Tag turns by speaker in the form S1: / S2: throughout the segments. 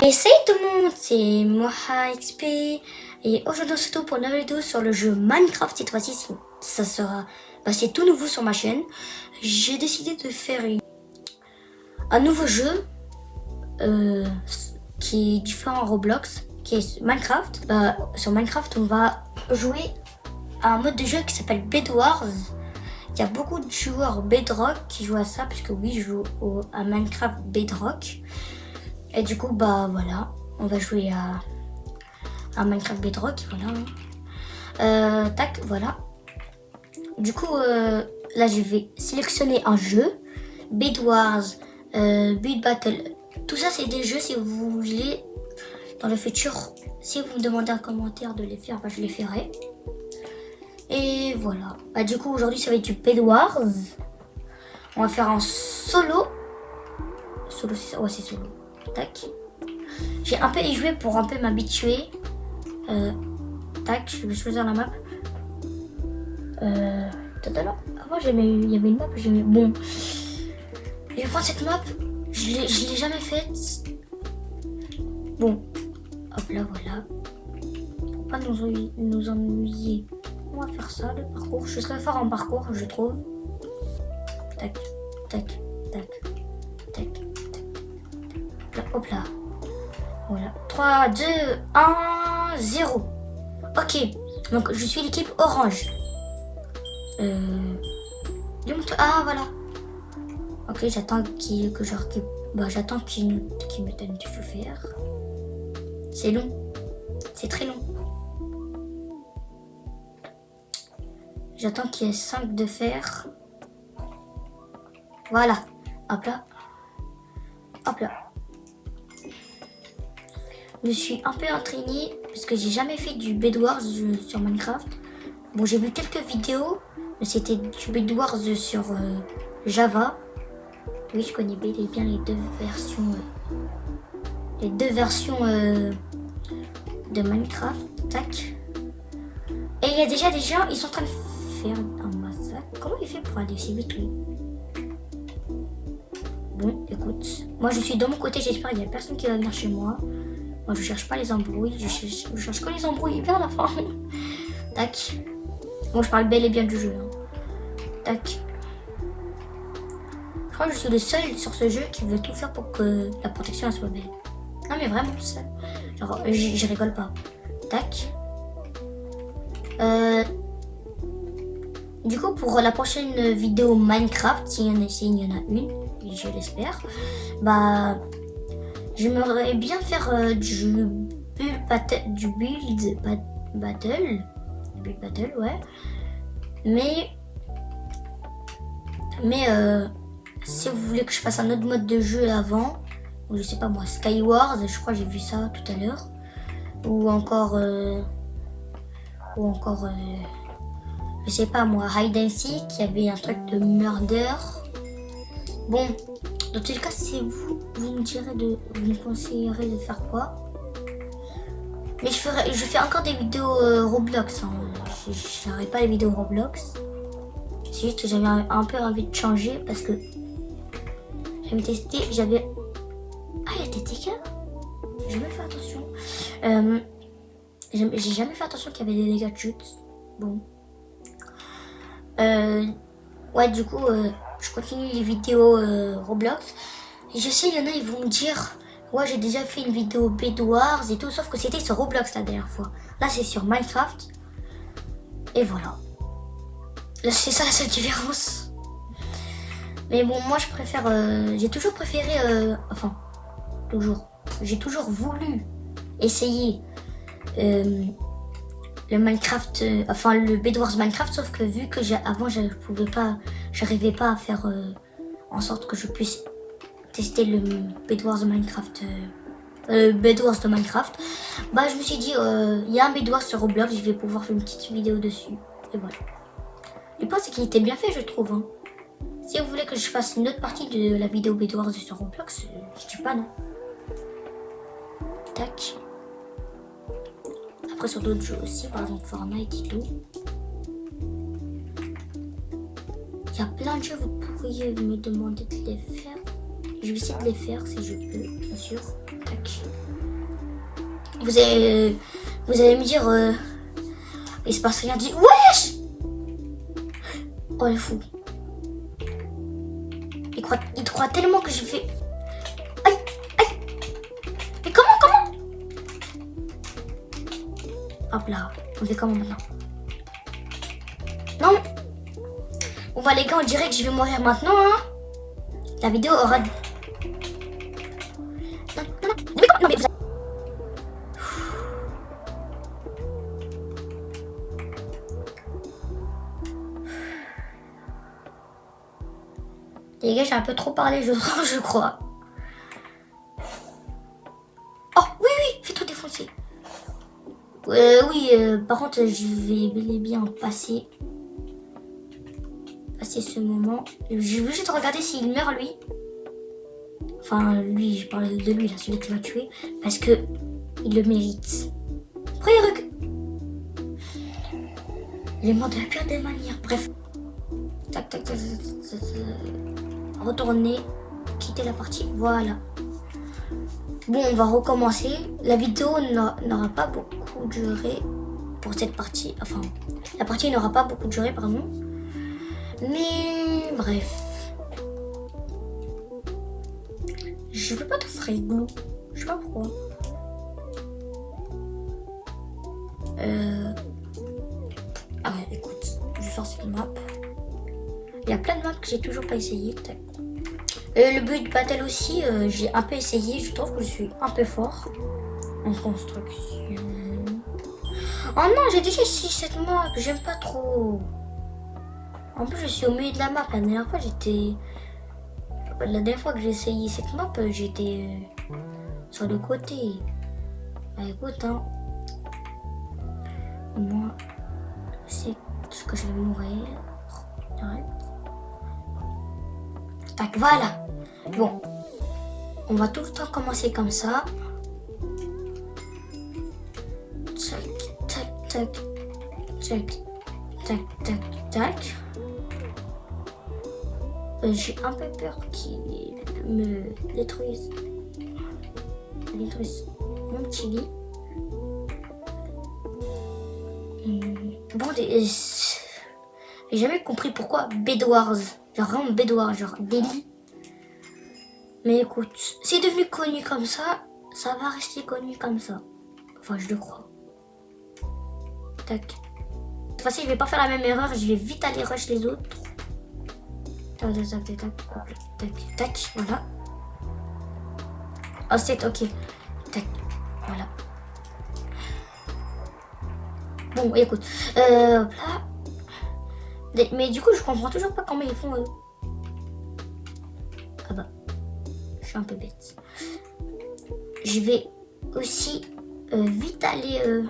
S1: Et salut tout le monde, c'est Moha XP et aujourd'hui on se retrouve pour une nouvelle vidéo sur le jeu Minecraft. Cette fois-ci ça sera, c'est tout nouveau sur ma chaîne. J'ai décidé de faire un nouveau jeu qui est différent en Roblox, qui est Minecraft. Sur Minecraft on va jouer à un mode de jeu qui s'appelle Bed Wars. Il y a beaucoup de joueurs Bedrock qui jouent à ça, puisque oui, je joue à Minecraft Bedrock. Et du coup, voilà, on va jouer à Minecraft Bedrock, voilà. Tac, voilà. Du coup, là, je vais sélectionner un jeu. Bed Wars, Build Battle. Tout ça, c'est des jeux, si vous voulez, dans le futur, si vous me demandez un commentaire de les faire, je les ferai. Et voilà. Du coup, aujourd'hui, ça va être du Bed Wars. On va faire un solo. Solo, c'est ça? Ouais, c'est solo. Tac. J'ai un peu y joué pour un peu m'habituer. Tac, je vais choisir la map. Avant, il y avait une map que j'aimais. Bon. Je vais prendre cette map. Je l'ai jamais faite. Bon. Hop là, voilà. Pour pas nous ennuyer. On va faire ça, le parcours. Je serais fort en parcours, je trouve. Tac, tac, tac, tac, tac. Hop là. Voilà. 3, 2, 1, 0. Ok. Donc, je suis l'équipe orange. Ah, voilà. Ok, j'attends j'attends qu'il me donne du faire. C'est long. C'est très long. J'attends qu'il y ait 5 de fer. Voilà. Hop là. Hop là. Je suis un peu entraînée parce que j'ai jamais fait du Bed Wars sur Minecraft. Bon, j'ai vu quelques vidéos, mais c'était du Bed Wars sur Java. Oui, je connais bien les deux versions. Les deux versions de Minecraft. Tac. Et il y a déjà des gens, ils sont en train de faire un massacre. Comment il fait pour aller si vite, lui? Bon, écoute. Moi, je suis de mon côté, j'espère qu'il n'y a personne qui va venir chez moi. Moi, je cherche pas les embrouilles. Je cherche que les embrouilles vers la fin. Tac. Moi, je parle bel et bien du jeu. Hein. Tac. Je crois que je suis le seul sur ce jeu qui veut tout faire pour que la protection elle soit belle. Non, mais vraiment, c'est ça. Genre, je rigole pas. Tac. Du coup, pour la prochaine vidéo Minecraft, s'il y en a une, je l'espère, j'aimerais bien faire du build battle, ouais. Mais si vous voulez que je fasse un autre mode de jeu avant, ou je sais pas moi, Skywars, je crois que j'ai vu ça tout à l'heure, ou encore je sais pas moi, Hide and Seek, il y avait un truc de murder. Bon, dans tous les cas, c'est vous me conseillerez de faire quoi? Mais je fais encore des vidéos Roblox. Hein. Je n'arrête pas les vidéos Roblox. C'est juste que j'avais un peu envie de changer parce que j'avais testé, il y a des dégâts. J'ai jamais fait attention. J'ai jamais fait attention qu'il y avait des dégâts de chute. Bon. Ouais, du coup, je continue les vidéos Roblox. Et je sais, il y en a, ils vont me dire, ouais, j'ai déjà fait une vidéo Bed Wars et tout, sauf que c'était sur Roblox la dernière fois. Là, c'est sur Minecraft. Et voilà. Là, c'est ça la seule différence. Mais bon, moi, je préfère... j'ai toujours préféré... J'ai toujours voulu essayer le Minecraft, le Bed Wars Minecraft, sauf que vu que avant j'arrivais pas à faire en sorte que je puisse tester le Bed Wars de Minecraft, je me suis dit il y a un Bed Wars sur Roblox, je vais pouvoir faire une petite vidéo dessus, et voilà. Le point c'est qu'il était bien fait, je trouve. Hein. Si vous voulez que je fasse une autre partie de la vidéo Bed Wars sur Roblox, je dis pas non. Tac. Après sur d'autres jeux aussi, par exemple Fortnite et tout. Il y a plein de jeux, vous pourriez me demander de les faire. Je vais essayer de les faire si je peux, bien sûr. tac. Vous allez me dire, il se passe rien. Dit, wesh! Oh, le fou. Il croit tellement que je fais. Aïe, aïe. Mais comment? Hop là, on fait comment maintenant? Non. Bon bah les gars, on dirait que je vais mourir maintenant, hein. La vidéo aura... Non, mais vous... Les gars, j'ai un peu trop parlé, je crois. Oh, oui, fais-toi défoncer. Oui, par contre, je vais bel et bien passer ce moment. J'ai obligé de regarder s'il meurt, lui. Enfin, lui, je parle de lui, là, celui qui m'a tué. Parce que il le mérite. Après, il est mort de la pire des manières. Bref. Tac. Retourner. Quitter la partie. Voilà. Bon, on va recommencer. La vidéo n'aura pas beaucoup duré pour cette partie. Enfin, la partie n'aura pas beaucoup duré, pardon. Mais bref. Je veux pas de frigolo. Je sais pas pourquoi. Ah ouais, écoute, je vais faire cette map. Il y a plein de maps que j'ai toujours pas essayé. Le but battle aussi, j'ai un peu essayé. Je trouve que je suis un peu fort en construction. Oh non, j'ai déjà essayé cette map. J'aime pas trop. En plus, je suis au milieu de la map. La dernière fois que j'ai essayé cette map, j'étais sur le côté. Bah écoute, hein. Moi, c'est ce que je vais mourir. Direct. Tac, voilà. Bon. On va tout le temps commencer comme ça. Tac. J'ai un peu peur qu'il me détruise mon petit lit. Bon, j'ai jamais compris pourquoi Bedwars. Genre vraiment Bedwars, genre des lits. Mais écoute, c'est devenu connu comme ça, ça va rester connu comme ça. Enfin, je le crois. Tac. Cette fois-ci, je vais pas faire la même erreur, je vais vite aller rush les autres. Tac, voilà. Oh, c'est ok. Tac, voilà. Bon, écoute. Là. Mais du coup, je comprends toujours pas comment ils font eux. Ah bah. Je suis un peu bête. Je vais aussi vite aller...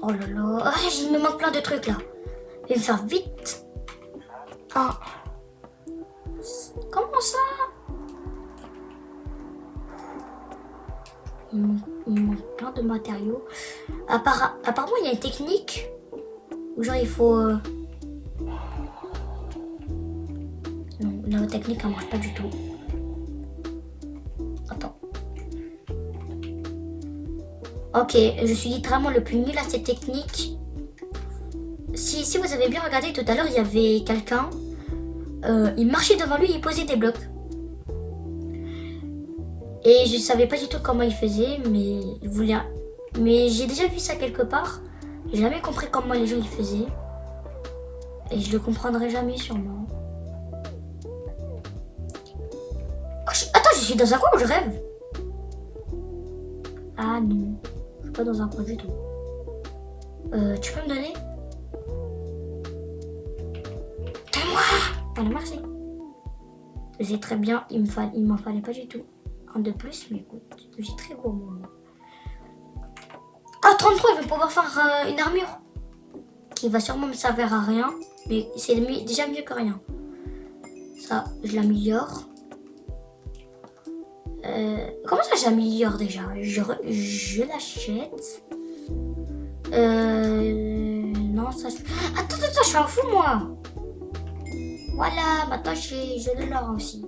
S1: Oh là là. Il me manque plein de trucs là. Je vais me faire vite. Ah. Comment ça? Il me manque plein de matériaux. Apparemment, il y a une technique où genre il faut... Non, la technique, elle marche pas du tout. Attends. Ok, je suis littéralement le plus nul à cette technique. Si vous avez bien regardé tout à l'heure, il y avait quelqu'un. Il marchait devant lui, il posait des blocs. Et je savais pas du tout comment il faisait, mais il voulait... Mais j'ai déjà vu ça quelque part. J'ai jamais compris comment les gens y faisaient. Et je le comprendrai jamais sûrement. Oh, attends, je suis dans un coin où je rêve. Ah non, je suis pas dans un coin du tout. Tu peux me donner? Donne-moi! Voilà, merci. C'est très bien, il m'en fallait pas du tout. Un de plus, mais écoute, j'ai très gourmand. Ah, 33, je vais pouvoir faire une armure. Qui va sûrement me servir à rien. Mais c'est déjà mieux que rien. Ça, je l'améliore. Comment ça j'améliore déjà? Je l'achète. Non, ça... Attends, je suis un fou, moi. Voilà, maintenant je l'ai l'or aussi.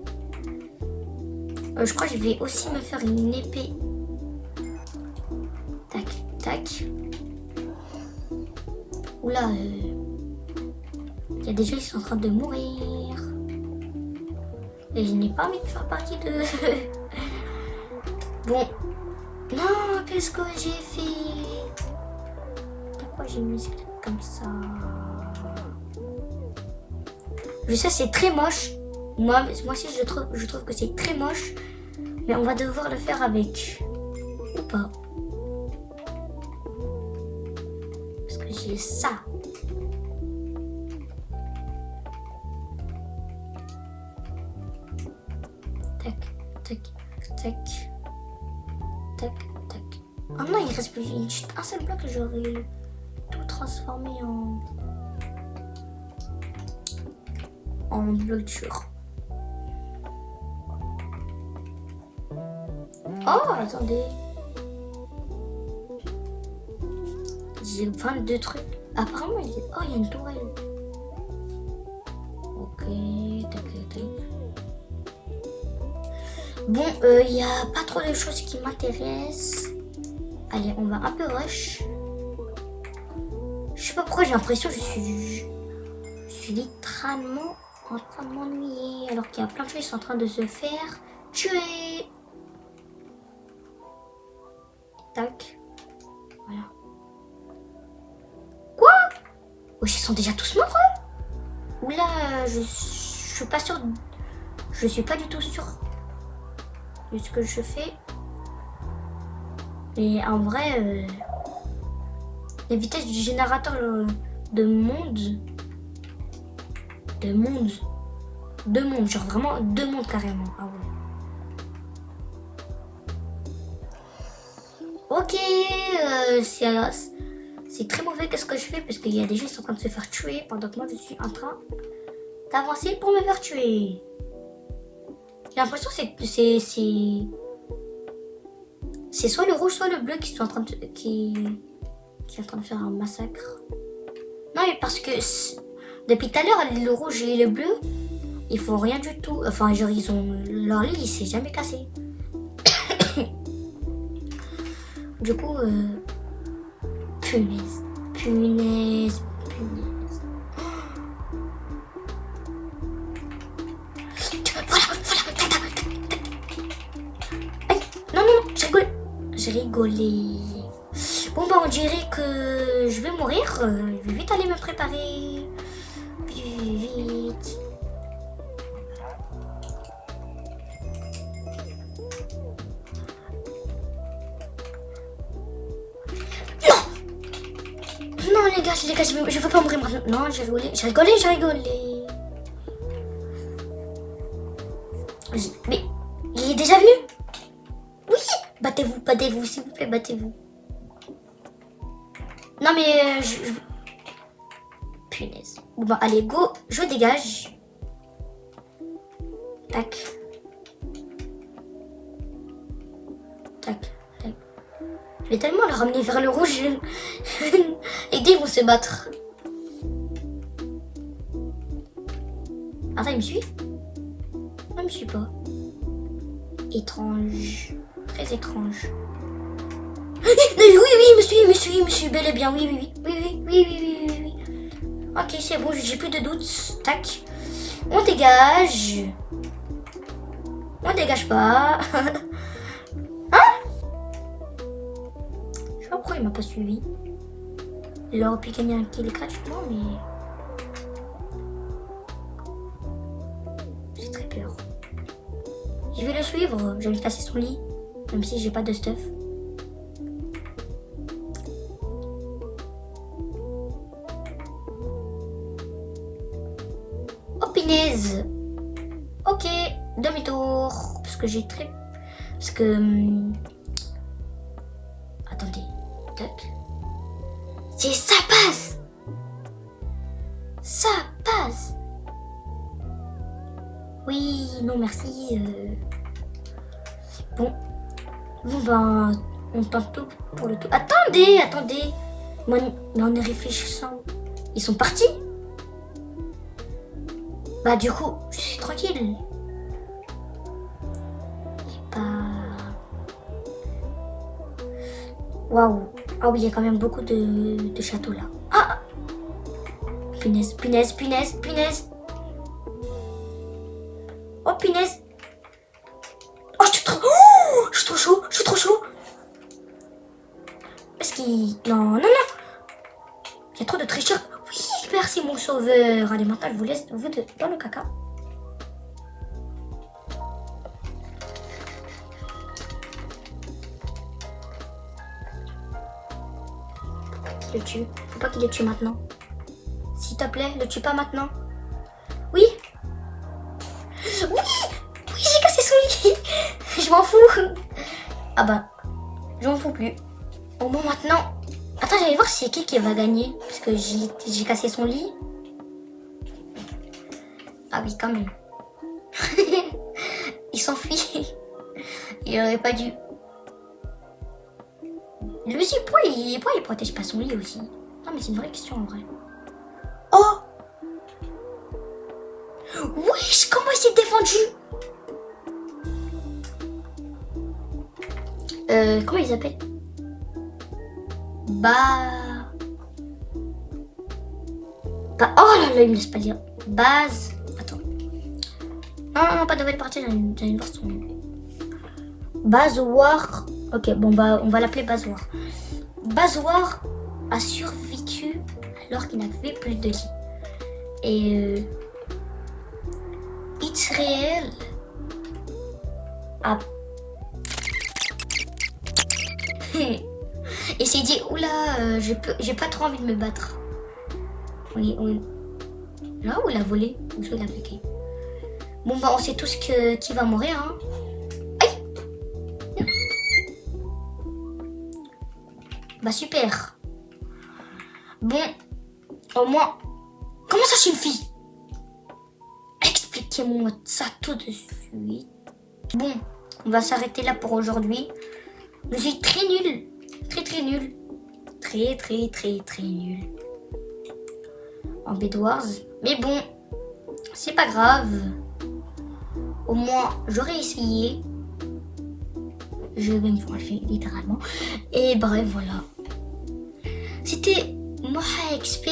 S1: Je crois que je vais aussi me faire une épée. Tac, tac. Oula, il y a des gens qui sont en train de mourir. Et je n'ai pas envie de faire partie de... Bon. Non, qu'est-ce que j'ai fait? Pourquoi j'ai mis comme ça? Je sais, c'est très moche. Moi aussi, je trouve que c'est très moche. Mais on va devoir le faire avec. Ou pas. Parce que j'ai ça. Tac, tac, tac. Tac, tac. Oh non, il reste plus juste un seul bloc. J'aurais tout transformé en bloc dur. Oh, attendez. J'ai 22 trucs. Apparemment, il y a une tourelle. Ok, tac, tac, tac. Bon, il n'y a pas trop de choses qui m'intéressent. Allez, on va un peu rush. Je sais pas pourquoi j'ai l'impression que je suis littéralement en train de m'ennuyer. Alors qu'il y a plein de choses qui sont en train de se faire tuer. Tac. Voilà. Quoi? Wesh, ils sont déjà tous morts, eux? Oula, je suis pas sûre. Je suis pas du tout sûre de ce que je fais. Mais en vrai, la vitesse du générateur de monde, genre vraiment 2 mondes carrément. Ah ouais. Ok, c'est très mauvais qu'est-ce que je fais parce qu'il y a des gens qui sont en train de se faire tuer pendant que moi je suis en train d'avancer pour me faire tuer. J'ai l'impression que c'est soit le rouge soit le bleu qui sont en train de qui est en train de faire un massacre. Non mais parce que depuis tout à l'heure le rouge et le bleu ils font rien du tout. Enfin genre ils ont leur lit il s'est jamais cassé. Du coup punaise. Non, j'ai rigolé. Bon bah on dirait que je vais mourir. Je vais vite aller me préparer. Vite. Non les gars, je veux pas mourir maintenant. Non, j'ai rigolé. Mais il est déjà venu? Oui. Battez-vous, s'il vous plaît, battez-vous. Non mais punaise. Bon bah allez, go, je dégage. Tac. Tac. Je vais tellement le ramener vers le rouge. Et ils vont se battre. Attends, il me suit? Non, il me suit pas. Étrange. Très étrange. Oui, il me suit, bel et bien. Oui. Ok, c'est bon, j'ai plus de doutes. Tac. On dégage. On dégage pas. Je sais pas pourquoi il m'a pas suivi. Il aurait pu gagner un kill gratuitement, mais... J'ai très peur. Je vais le suivre. Je vais casser son lit. Même si j'ai pas de stuff. Oh punaise. Ok, demi-tour. Parce que j'ai très... Parce que... Attendez. Tac. C'est ça passe. Ça passe. Oui, non merci. Bon ben, on tente tout pour le tout. Attendez. Mais en y réfléchissant, ils sont partis. Bah du coup, je suis tranquille. Waouh. Ah oui, il y a quand même beaucoup de châteaux là. Ah. Punaise, punaise, punaise, punaise. Oh punaise. Oh, je suis trop chaud, je suis trop chaud. Parce qu'il... Non, non, non. Il y a trop de tricheurs. Oui, merci mon sauveur. Allez, maintenant, je vous laisse dans le caca. Le tue. Faut pas qu'il le tue maintenant. S'il te plaît, le tue pas maintenant. Oui. Oui. Oui, j'ai cassé son lit. Je m'en fous. Ah bah, je m'en fous plus. Au moins maintenant. Attends, j'allais voir si c'est qui va gagner. Parce que j'ai cassé son lit. Ah oui, quand même. Il s'enfuit. Il aurait pas dû. Lui aussi, pourquoi il protège pas son lit aussi? Non, mais c'est une vraie question en vrai. Oh! Wesh, comment il s'est défendu? Comment ils s'appellent? Oh là là, il me laisse pas lire. Base. Attends. Non, non, pas de nouvelle partie, j'allais voir son nom. Bazoar. Ok, bon, bah, on va l'appeler Bazoar. Bazoar a survécu alors qu'il n'avait plus de lit. Et Israël a... Et s'est dit, oula, j'ai pas trop envie de me battre. Oui, là où il a volé, où il a piqué. Bon bah on sait tous qui va mourir, hein. Aïe. Bah super. Bon, au moins... Comment ça c'est une fille? Expliquez-moi ça tout de suite. Bon, on va s'arrêter là pour aujourd'hui. Je suis très nulle. Très nulle. Très nulle. En Bed Wars. Mais bon, c'est pas grave. Au moins, j'aurais essayé. Je vais me venger, littéralement. Et bref, voilà. C'était Moha XP.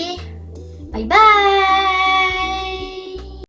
S1: Bye bye.